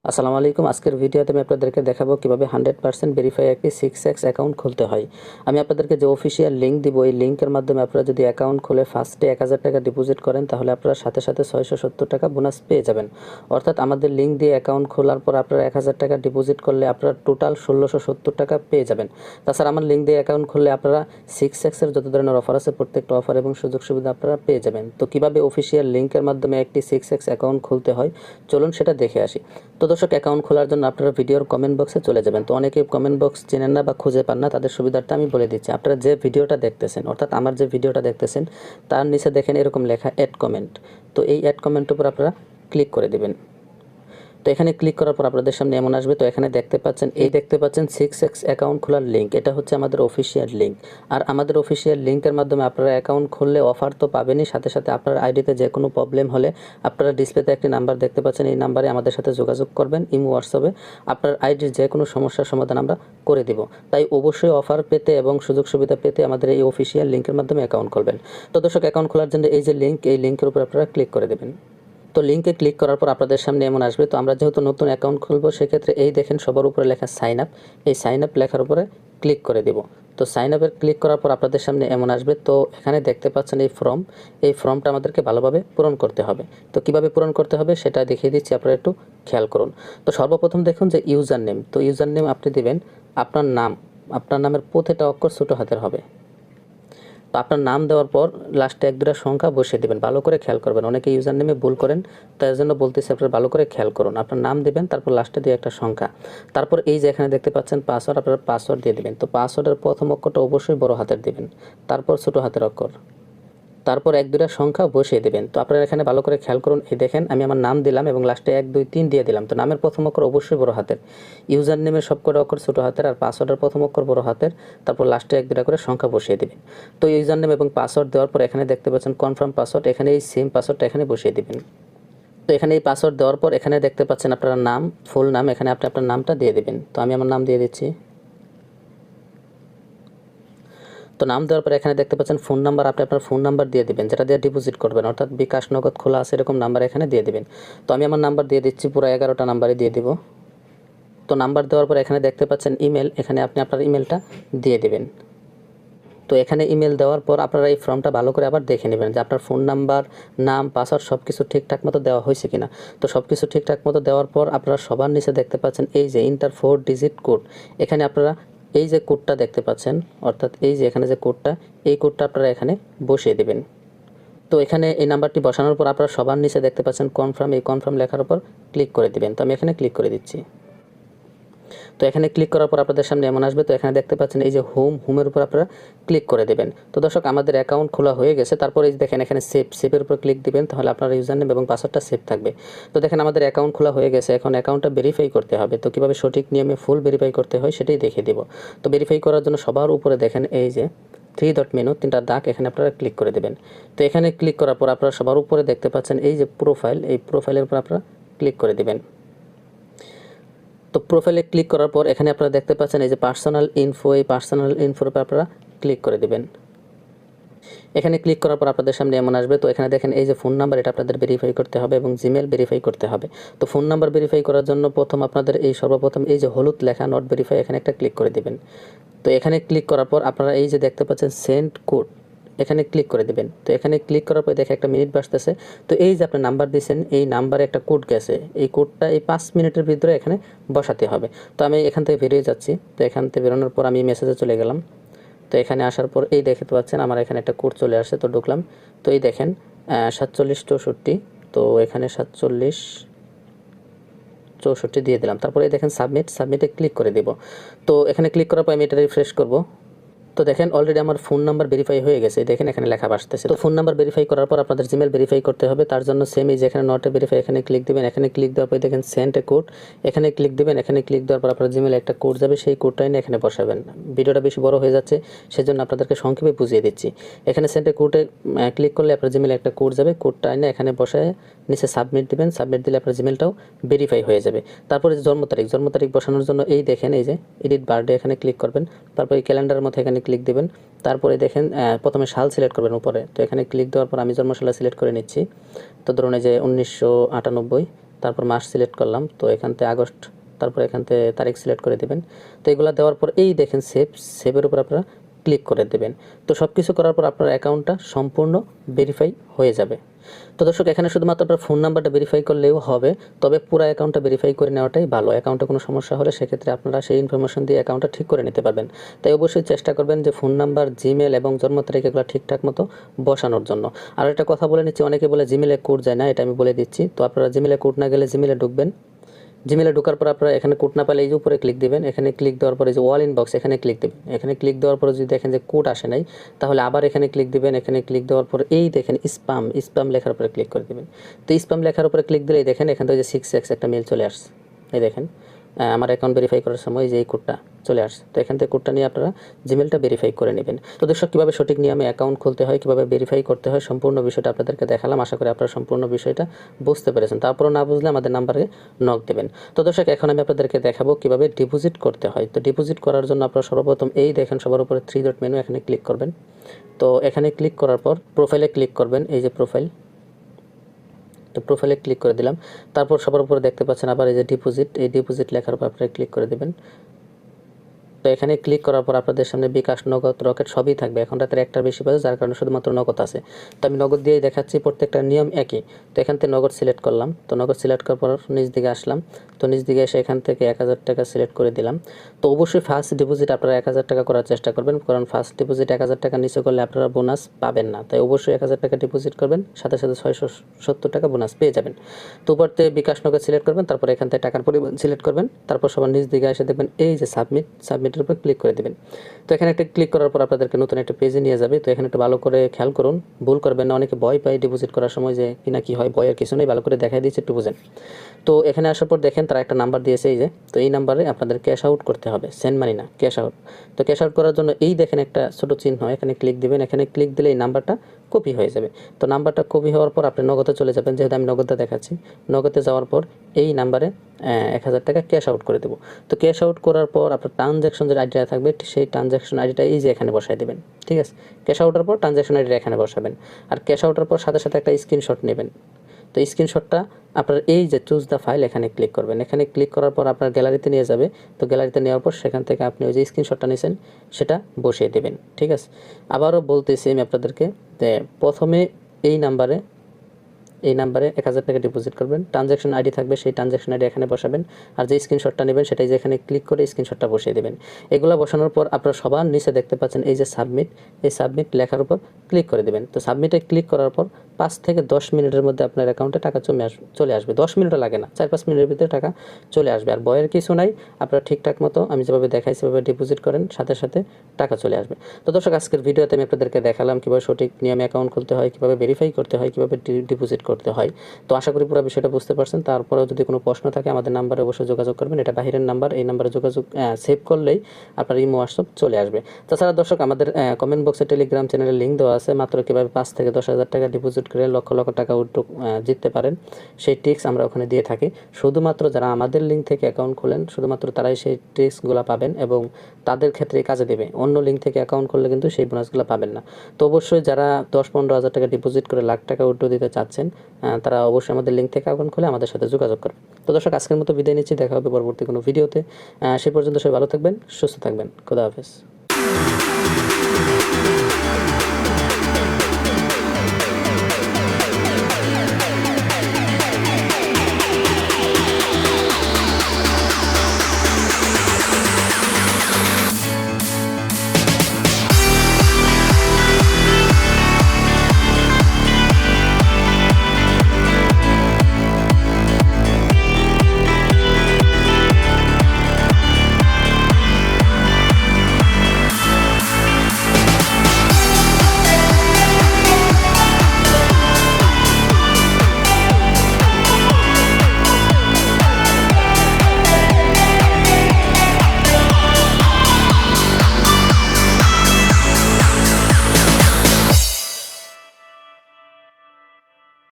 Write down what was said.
আসসালামু আলাইকুম। আজকের ভিডিওতে আমি আপনাদেরকে দেখাবো কিভাবে 100% ভেরিফাই একটি 6x অ্যাকাউন্ট খুলতে হয়। আমি আপনাদেরকে যে অফিসিয়াল লিঙ্ক দিব, এই লিঙ্কের মাধ্যমে আপনারা যদি অ্যাকাউন্ট খুলে ফার্স্টে 1000 টাকা ডিপোজিট করেন, তাহলে আপনারা সাথে সাথে 670 টাকা বোনাস পেয়ে যাবেন। অর্থাৎ আমাদের লিঙ্ক দিয়ে অ্যাকাউন্ট খোলার পর আপনারা 1000 টাকা ডিপোজিট করলে আপনারা টোটাল 1670 টাকা পেয়ে যাবেন। তাছাড়া আমার লিঙ্ক দিয়ে অ্যাকাউন্ট খুললে আপনারা 6x এর যত ধরনের অফার আছে প্রত্যেকটা অফার এবং সুযোগ সুবিধা আপনারা পেয়ে যাবেন। তো কিভাবে অফিসিয়াল লিঙ্কের মাধ্যমে একটি 6x অ্যাকাউন্ট খুলতে হয়, চলুন সেটা দেখে আসি। তো দর্শক, অ্যাকাউন্ট খোলার জন্য আপনারা ভিডিওর কমেন্ট বক্সে চলে যাবেন। তো অনেকে কমেন্ট বক্স চেনেন না বা খুঁজে পান না, তাদের সুবিধাটা আমি বলে দিচ্ছি। আপনারা যে ভিডিওটা দেখতেছেন, অর্থাৎ আমার যে ভিডিওটা দেখতেছেন, তার নিচে দেখেন এরকম লেখা অ্যাড কমেন্ট। তো এই অ্যাড কমেন্টের উপর আপনারা ক্লিক করে দেবেন। তো এখানে ক্লিক করার পর আপনাদের সামনে এমন আসবে। তো এখানে দেখতে পাচ্ছেন 6x অ্যাকাউন্ট খোলার লিঙ্ক। এটা হচ্ছে আমাদের অফিসিয়াল লিঙ্ক। আর আমাদের অফিসিয়াল লিঙ্কের মাধ্যমে আপনারা অ্যাকাউন্ট খুললে অফার তো পাবেনই, সাথে সাথে আপনার আইডিতে যে কোনো প্রবলেম হলে আপনারা ডিসপ্লেতে একটি নাম্বার দেখতে পাচ্ছেন, এই নাম্বারে আমাদের সাথে যোগাযোগ করবেন। ইমো, হোয়াটসঅ্যাপে আপনার আইডির যে কোনো সমস্যার সমাধান আমরা করে দিব। তাই অবশ্যই অফার পেতে এবং সুযোগ সুবিধা পেতে আমাদের এই অফিসিয়াল লিঙ্কের মাধ্যমে অ্যাকাউন্ট করবেন। তো দর্শক, অ্যাকাউন্ট খোলার জন্য এই যে লিঙ্ক, এই লিঙ্কের উপর আপনারা ক্লিক করে দেবেন। তো লিঙ্কে ক্লিক করার পর আপনাদের সামনে এমন আসবে। তো আমরা যেহেতু নতুন অ্যাকাউন্ট খুলবো, সেক্ষেত্রে এই দেখেন সবার উপরে লেখা সাইন আপ, এই সাইন আপ লেখার উপরে ক্লিক করে দেব। তো সাইন আপে ক্লিক করার পর আপনাদের সামনে এমন আসবে। তো এখানে দেখতে পাচ্ছেন এই ফর্মটা আমাদেরকে ভালোভাবে পূরণ করতে হবে। তো কিভাবে পূরণ করতে হবে সেটা দেখিয়ে দিচ্ছি, আপনারা একটু খেয়াল করুন। তো সর্বপ্রথম দেখুন যে ইউজার নেম। তো ইউজার নেম আপনি দেবেন আপনার নাম, আপনার নামের প্রতিটা অক্ষর ছোটো হাতের হবে। তো আপনার নাম দেওয়ার পর লাস্টে 1-2টা সংখ্যা বসিয়ে দেবেন। ভালো করে খেয়াল করবেন, অনেকে ইউজার নেমে ভুল করেন, তার জন্য বলতেছি আপনারা ভালো করে খেয়াল করুন। আপনার নাম দেবেন, তারপর লাস্টে দিয়ে একটা সংখ্যা, তারপর এই যে এখানে দেখতে পাচ্ছেন পাসওয়ার্ড, আপনারা পাসওয়ার্ড দিয়ে দেবেন। তো পাসওয়ার্ডের প্রথম অক্ষরটা অবশ্যই বড় হাতের দেবেন, তারপর ছোটো হাতের অক্ষর, তারপর 1-2টা সংখ্যা বসিয়ে দেবেন। তো আপনারা এখানে ভালো করে খেয়াল করুন। এই দেখেন আমি আমার নাম দিলাম এবং লাস্টে 1 2 3 দিয়ে দিলাম। তো নামের প্রথম অক্ষর অবশ্যই বড় হাতের, ইউজার নেমের সবকটা অক্ষর ছোটো হাতের, আর পাসওয়ার্ডের প্রথম অক্ষর বড় হাতের, তারপর লাস্টে 1-2টা করে সংখ্যা বসিয়ে দেবেন। তো ইউজার নেম এবং পাসওয়ার্ড দেওয়ার পর এখানে দেখতে পাচ্ছেন কনফার্ম পাসওয়ার্ড, এখানে এই সেম পাসওয়ার্ডটা এখানে বসিয়ে দেবেন। তো এখানে এই পাসওয়ার্ড দেওয়ার পর এখানে দেখতে পাচ্ছেন আপনার নাম, ফুল নাম, এখানে আপনি আপনার নামটা দিয়ে দেবেন। তো আমি আমার নাম দিয়ে দিচ্ছি। তো নাম দেওয়ার পর এখানে দেখতে পাচ্ছেন ফোন নাম্বার, আপনি আপনার ফোন নাম্বার দিয়ে দেবেন, যেটা দিয়ে ডিপোজিট করবেন, অর্থাৎ বিকাশ, নগদ খোলা আছে এরকম নাম্বার এখানে দিয়ে দেবেন। তো আমি আমার নাম্বার দিয়ে দিচ্ছি, পুরো 11টা নাম্বারই দিয়ে দেব। তো নাম্বার দেওয়ার পর এখানে দেখতে পাচ্ছেন ইমেল, এখানে আপনি আপনার ইমেলটা দিয়ে দেবেন। তো এখানে ইমেল দেওয়ার পর আপনারা এই ফর্মটা ভালো করে আবার দেখে নেবেন যে আপনার ফোন নাম্বার, নাম, পাসওয়ার্ড সব কিছু ঠিকঠাক মতো দেওয়া হয়েছে কিনা। তো সব কিছু ঠিকঠাক মতো দেওয়ার পর আপনারা সবার নিচে দেখতে পাচ্ছেন এই যে ইন্টার 4 ডিজিট কোড। এখানে আপনারা এই যে কোডটা দেখতে পাচ্ছেন, অর্থাৎ এই যে এখানে যে কোডটা, এই কোডটা আপনারা এখানে বসিয়ে দেবেন। তো এখানে এই নাম্বারটি বসানোর পর আপনারা সবার নিচে দেখতে পাচ্ছেন কনফার্ম, এই কনফার্ম লেখার উপর ক্লিক করে দিবেন। তো আমি এখানে ক্লিক করে দিচ্ছি। তো এখানে ক্লিক করার পর আপনাদের সামনে এমন আসবে। তো এখানে দেখতে পাচ্ছেন এই যে হোমের উপর আপনারা ক্লিক করে দেবেন। তো দর্শক, আমাদের অ্যাকাউন্ট খোলা হয়ে গেছে। তারপরে এই দেখেন এখানে সেভের উপর ক্লিক দিবেন, তাহলে আপনার ইউজার নেম এবং পাসওয়ার্ডটা সেভ থাকবে। তো দেখেন আমাদের অ্যাকাউন্ট খোলা হয়ে গেছে। এখন অ্যাকাউন্টটা ভেরিফাই করতে হবে। তো কীভাবে সঠিক নিয়মে ফুল ভেরিফাই করতে হয় সেটাই দেখিয়ে দেব। তো ভেরিফাই করার জন্য সবার উপরে দেখেন এই যে 3 ডট মেনু, 3টা দাগ, এখানে আপনারা ক্লিক করে দেবেন। তো এখানে ক্লিক করার পর আপনারা সবার উপরে দেখতে পাচ্ছেন এই যে প্রোফাইল, এই প্রোফাইলের উপর আপনারা ক্লিক করে দেবেন। তো প্রোফাইলে ক্লিক করার পর এখানে আপনারা দেখতে পাচ্ছেন এই যে পার্সোনাল ইনফো, এই পার্সোনাল ইনফোর উপর আপনারা ক্লিক করে দেবেন। এখানে ক্লিক করার পর আপনাদের সামনে এমন আসবে। তো এখানে দেখেন এই যে ফোন নাম্বার, এটা আপনাদের ভেরিফাই করতে হবে এবং জিমেল ভেরিফাই করতে হবে। তো ফোন নাম্বার ভেরিফাই করার জন্য আপনাদের সর্বপ্রথম এই যে হলুদ লেখা নট ভেরিফাই, এখানে একটা ক্লিক করে দেবেন। তো এখানে ক্লিক করার পর আপনারা এই যে দেখতে পাচ্ছেন সেন্ড কোড, এখানে ক্লিক করে দেবেন। তো এখানে ক্লিক করার পর দেখে একটা মিনিট বাজতেছে। তো এই যে আপনি নাম্বার দিয়েছেন, এই নাম্বারে একটা কোড গেছে, এই কোডটা এই 5 মিনিটের ভিতরে এখানে বসাতে হবে। তো আমি এখান থেকে বেরিয়ে যাচ্ছি। তো এখান থেকে বেরোনোর পর আমি মেসেজে চলে গেলাম। তো এখানে আসার পর এই দেখতে পাচ্ছেন আমার এখানে একটা কোড চলে আসছে। তো ঢুকলাম। তো এই দেখেন 4764। তো এখানে 4764 দিয়ে দিলাম। তারপরে দেখেন সাবমিটে ক্লিক করে দেব। তো এখানে ক্লিক করার পর আমি এটা রিফ্রেশ করব। তো দেখেন অলরেডি আমার ফোন নাম্বার ভেরিফাই হয়ে গেছে, দেখেন এখানে লেখা আসতেছে। তো ফোন নাম্বার ভেরিফাই করার পর আপনাদের জিমেল ভেরিফাই করতে হবে। তার জন্য সেম এই যেখানে নট ভেরিফাই, এখানে ক্লিক দিবেন। এখানে ক্লিক দেওয়ার পর দেখেন সেন্ড এ কোড, এখানে ক্লিক দিবেন। এখানে ক্লিক দেওয়ার পর আপনার জিমেলে একটা কোড যাবে, সেই কোডটাই নিয়ে এখানে বসাবেন। ভিডিওটা বেশি বড় হয়ে যাচ্ছে, সেজন্য আপনাদেরকে সংক্ষেপে বুঝিয়ে দিচ্ছি। এখানে সেন্ড এ কোডে ক্লিক করলে আপনার জিমেলে একটা কোড যাবে, কোডটা এনে এখানে বসায় নিচে সাবমিট দিবেন। সাবমিট দিলে আপনার জিমেলটাও ভেরিফাই হয়ে যাবে। তারপরে জন্ম তারিখ বসানোর জন্য এই দেখেন এই যে এডিট বার্থডে, এখানে ক্লিক করবেন। তারপর এই ক্যালেন্ডারের মধ্যে এখানে ক্লিক দিবেন। তারপরে দেখেন প্রথমে সাল সিলেক্ট করবেন উপরে। তো এখানে ক্লিক দেওয়ার পর আমি জন্মসাল সিলেক্ট করে নিচ্ছি। তো ধরুন এই যে 1998। তারপর মাস সিলেক্ট করলাম, তো এখান থেকে আগস্ট, তারপর এখান থেকে তারিখ সিলেক্ট করে দেবেন। তো এগুলো দেওয়ার পর এই দেখেন সেভের উপর আপনারা ক্লিক করে দেবেন। তো সব কিছু করার পর আপনার অ্যাকাউন্টটা সম্পূর্ণ ভেরিফাই হয়ে যাবে। তো দর্শক, এখানে শুধুমাত্র আপনার ফোন নাম্বারটা ভেরিফাই করলেও হবে, তবে পুরো অ্যাকাউন্টটা ভেরিফাই করে নেওয়াটাই ভালো। অ্যাকাউন্টে কোনো সমস্যা হলে সেক্ষেত্রে আপনারা সেই ইনফরমেশন দিয়ে অ্যাকাউন্টটা ঠিক করে নিতে পারবেন। তাই অবশ্যই চেষ্টা করবেন যে ফোন নাম্বার, জিমেল এবং জন্ম তারিখ এগুলো ঠিকঠাক মতো বসানোর জন্য। আর একটা কথা বলে নিচ্ছি, অনেকে বলে জিমেলে কোড যায় না, এটা আমি বলে দিচ্ছি। তো আপনারা জিমেলে কোড না গেলে জিমেলে ঢুকবেন। জিমেলে ঢোকার পর আপনারা এখানে কোড না পেলে এই যে উপরে ক্লিক দিবেন, এখানে ক্লিক দেওয়ার পরে যে ওয়াল ইনবক্স এখানে ক্লিক দেবেন। এখানে ক্লিক দেওয়ার পরে যদি দেখেন যে কোড আসে নাই, তাহলে আবার এখানে ক্লিক দিবেন। এখানে ক্লিক দেওয়ার পর এই দেখেন স্প্যাম লেখার উপরে ক্লিক করে দিবেন। তো স্প্যাম লেখার উপরে ক্লিক দিলেই দেখেন এখান থেকে যে 6x একটা মেল চলে আসছে। এই দেখেন আমার অ্যাকাউন্ট ভেরিফাই করার সময় যে এই কোডটা চলে আসছে। তো এখান থেকে কোডটা নিয়ে আপনারা জিমেলটা ভেরিফাই করে নেবেন। তো দর্শক, কীভাবে সঠিক নিয়মে অ্যাকাউন্ট খুলতে হয়, কীভাবে ভেরিফাই করতে হয়, সম্পূর্ণ বিষয়টা আপনাদেরকে দেখালাম। আশা করি আপনারা সম্পূর্ণ বিষয়টা বুঝতে পেরেছেন। তারপরও না বুঝলে আমাদের নাম্বারে নক দেবেন। তো দর্শক, এখন আমি আপনাদেরকে দেখাবো কীভাবে ডিপোজিট করতে হয়। তো ডিপোজিট করার জন্য আপনারা সর্বপ্রথম এই দেখেন সবার উপরে 3 ডট মেনু, এখানে ক্লিক করবেন। তো এখানে ক্লিক করার পর প্রোফাইলে ক্লিক করবেন, এই যে প্রোফাইল। তো প্রোফাইলে ক্লিক করে দিলাম। তারপর সবার উপরে দেখতে পাচ্ছেন আবার এই যে ডিপোজিট, এই ডিপোজিট লেখার উপর আপনারা ক্লিক করে দেবেন। তো এখানে ক্লিক করার পর আপনাদের সামনে বিকাশ, নগদ, রকেট সবই থাকবে। এখন রাতের একটার বেশি বাজে, যার কারণে শুধুমাত্র নগদ আছে। তো আমি নগদ দিয়েই দেখাচ্ছি, প্রত্যেকটা নিয়ম একই। তো এখান থেকে নগদ সিলেক্ট করলাম। তো নগদ সিলেক্ট করার পর নিচ দিকে আসলাম। তো নিচ দিকে এসে এখান থেকে 1000 টাকা সিলেক্ট করে দিলাম। তো অবশ্যই ফার্স্ট ডিপোজিট আপনারা 1000 টাকা করার চেষ্টা করবেন, কারণ ফার্স্ট ডিপোজিট 1000 টাকা নিচে করলে আপনারা বোনাস পাবেন না। তাই অবশ্যই 1000 টাকা ডিপোজিট করবেন, সাথে সাথে 670 টাকা বোনাস পেয়ে যাবেন। তো উপর থেকে বিকাশ, নগদ সিলেক্ট করবেন, তারপর এখান থেকে টাকার পরিমাণ সিলেক্ট করবেন। তারপর সবার নিচ দিকে এসে দেখবেন এই যে সাবমিটের উপর ক্লিক করে দেবেন। তো এখানে একটা ক্লিক করার পর আপনাদেরকে নতুন একটা পেজে নিয়ে যাবে। তো এখানে একটু ভালো করে খেয়াল করুন, ভুল করবেন না। অনেকে ভয় পায় ডিপোজিট করার সময় যে কিনা কি হয়, ভয়ের কিছু নেই, ভালো করে দেখাই দিচ্ছে, একটু বুঝেন। তো এখানে আসার পর দেখেন তারা একটা নাম্বার দিয়েছে, এই যে। তো এই নাম্বারে আপনাদের ক্যাশ আউট করতে হবে, সেন্ড মানি না, ক্যাশ আউট। তো ক্যাশ আউট করার জন্য এই দেখেন একটা ছোট চিহ্ন, এখানে ক্লিক দিবেন। এখানে ক্লিক দিলে এই নাম্বারটা কপি হয়ে যাবে। তো নাম্বারটা কপি হওয়ার পর আপনি নগদে চলে যাবেন, যেহেতু আমি নগদে দেখাচ্ছি। নগদে যাওয়ার পর এই নাম্বারে 1000 টাকা ক্যাশ আউট করে দেবো। তো ক্যাশ আউট করার পর আপনার ট্রানজ্যাকশন যে আইডিটা থাকবে, সেই ট্রানজ্যাকশন আইডিটা এই যে এখানে বসাই দেবেন, ঠিক আছে। ক্যাশ আউটের পর ট্রানজ্যাকশন আইডিটা এখানে বসাবেন। আর ক্যাশ আউটের পর সাথে সাথে একটা স্ক্রিনশট নেবেন। তো স্ক্রিনশটটা আপনার এই যে চুজ দ্য ফাইল, এখানে ক্লিক করবেন। এখানে ক্লিক করার পর আপনার গ্যালারিতে নিয়ে যাবে। তো গ্যালারিতে নেওয়ার পর সেখান থেকে আপনি ওই যে স্ক্রিনশটটা নিয়েছেন সেটা বসিয়ে দেবেন, ঠিক আছে। আবারও বলতেছি আমি আপনাদেরকে যে প্রথমে এই নাম্বারে 1000 টাকা ডিপোজিট করবেন। ট্রানজ্যাকশন আইডি থাকবে, সেই ট্রানজ্যাকশন আইডি এখানে বসাবেন। আর যে স্ক্রিনশটটা নেবেন সেটাই যে এখানে ক্লিক করে স্ক্রিনশটটা বসিয়ে দেবেন। এগুলো বসানোর পর আপনারা সবার নিচে দেখতে পাচ্ছেন এই যে সাবমিট, এই সাবমিট লেখার উপর ক্লিক করে দেবেন। তো সাবমিটে ক্লিক করার পর 5 থেকে 10 মিনিটের মধ্যে আপনার অ্যাকাউন্টে টাকা চলে আসবে। 10 মিনিটও লাগে না, 4-5 মিনিটের ভিতরে টাকা চলে আসবে। আর ভয়ের কিছু নাই, আপনারা ঠিকঠাক মতো আমি যেভাবে দেখাই সেভাবে ডিপোজিট করেন, সাথে সাথে টাকা চলে আসবে। তো দর্শক, আজকের ভিডিওতে আমি আপনাদেরকে দেখালাম কীভাবে সঠিক নিয়মে অ্যাকাউন্ট খুলতে হয়, কীভাবে ভেরিফাই করতে হয়, কীভাবে ডিপোজিট করতে হয়। তো আশা করি পুরো বিষয়টা বুঝতে পারছেন। তারপরেও যদি কোনো প্রশ্ন থাকে আমাদের নাম্বারে অবশ্যই যোগাযোগ করবেন। এটা বাহিরের নাম্বার, এই নাম্বারে যোগাযোগ সেভ করলেই আপনার ইমো, হোয়াটসঅ্যাপ চলে আসবে। তাছাড়া দর্শক, আমাদের কমেন্ট বক্সে টেলিগ্রাম চ্যানেলের লিঙ্ক দেওয়া আছে। মাত্র কীভাবে 5 থেকে 10,000 টাকা ডিপোজিট করে লক্ষ লক্ষ টাকা জিততে পারেন, সেই টিপস আমরা ওখানে দিয়ে থাকি। শুধুমাত্র যারা আমাদের লিঙ্ক থেকে অ্যাকাউন্ট খোলেন, শুধুমাত্র তারাই সেই টিপসগুলো পাবেন এবং তাদের ক্ষেত্রে কাজে দেবে। অন্য লিঙ্ক থেকে অ্যাকাউন্ট করলে কিন্তু সেই বোনাসগুলো পাবেন না। তো অবশ্যই যারা 10-15 হাজার টাকা ডিপোজিট করে লাখ টাকা উইথড্র দিতে চাচ্ছেন, তারা অবশ্যই আমাদের লিঙ্ক থেকে অ্যাকাউন্ট খুলে আমাদের সাথে যোগাযোগ করবেন। তো দর্শক, আজকের মতো বিদায় নিচ্ছি, দেখা হবে পরবর্তী কোনো ভিডিওতে। সে পর্যন্ত সবাই ভালো থাকবেন, সুস্থ থাকবেন। খোদা হাফেজ।